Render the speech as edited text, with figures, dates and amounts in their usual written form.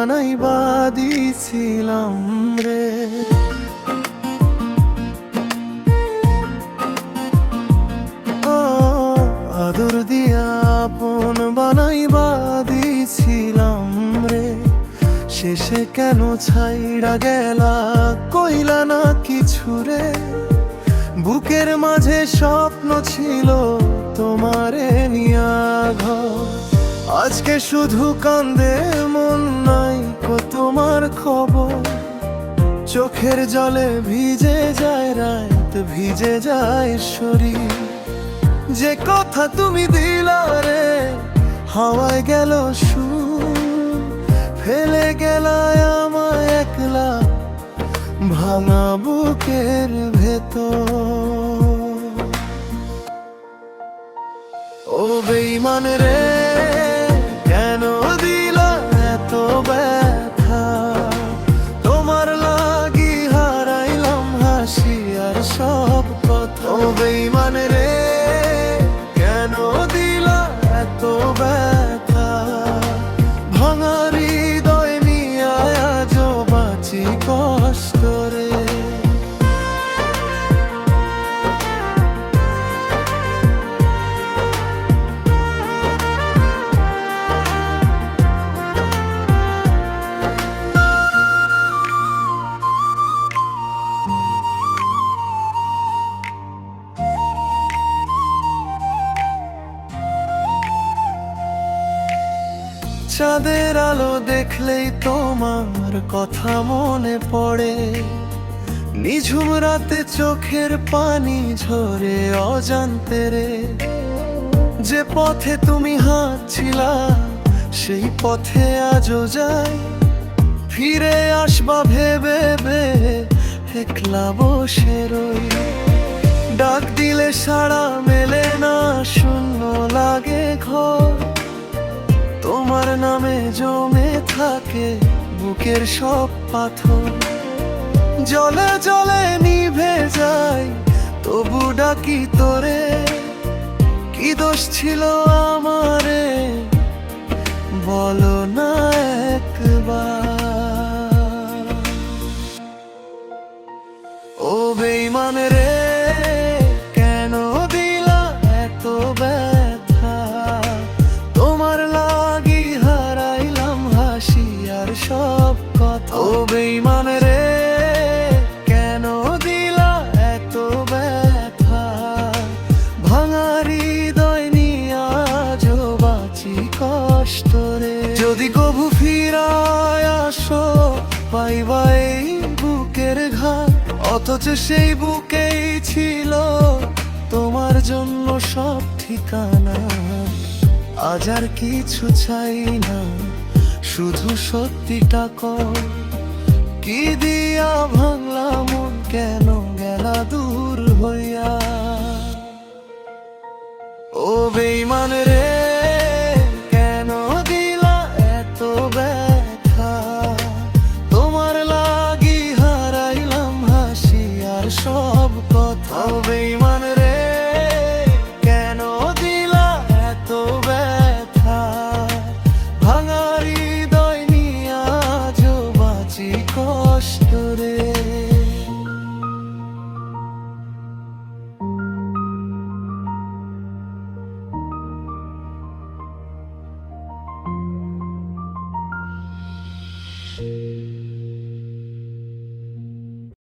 বানাইবা দিছিলাম রে। ও আদর দিয়া আপন বানাইবা দিছিলাম রে, শেষে কেন ছাইড়া গেলা কইলা না কিছু রে। বুকের মাঝে স্বপ্ন ছিল তোমারে নিয়া ঘর, আজকে শুধু কান্দে মন, নাই কো তোমার খবর। চোখের জলে ভিজে যায় রাত, ভিজে যায় শরীর। যে কথা তুমি দিলা রে হাওয়ায় গেল সুর, ফেলে গেলায় আমায় একলা ভাঙা বুকের ভেতর। ও বেঈমান রে কেন দিলা এত ব্যথা, তোমার লাগি হারাইলাম হাসি আর সব কথা। ও বেঈমান রে কেন দিলা এত ব্যথা, ভাঙা হৃদয় নিয়ে আজও বাঁচি কষ্ট রে। চাঁদের আলো দেখলেই তোমার কথা মনে পড়ে, নিঝুম রাতে চোখের পানি ঝরে অজান্তে রে। যে পথে তুমি হাঁটছিলা সেই পথে আজও যাই, ফিরে আসবা ভেবে ভেবে একলা বসে রই। ডাক দিলে সাড়া মেলে না, শূন্য লাগে ঘর, তোমার নামে জমে থাকে বুকের সব পাথর। জলে জলে নিভে যায় তবু ডাকি তোরে, কি দোষ ছিল আমারে বলো না একবার। ও বেঈমান রে কেন দিলা এত ব্যথা, তোমার লাগি হারাইলাম হাসি আর সব কথা। ও বেঈমান রে কেন দিলা এত ব্যথা, ভাঙা হৃদয় নিয়ে আজও বাঁচি কষ্ট রে। যদি কবু ফিরায় আসো পাইবা এই বুকের ঘাট, অথচ সেই বুকেই ছিল তোমার জন্য সব ঠিকানা। আজ আর কিছু চাই না, শুধু সত্যিটা কর, কি দিয়া ভাঙলা মন, কেন গেলা দূর হইয়া। ও বেঈমান রে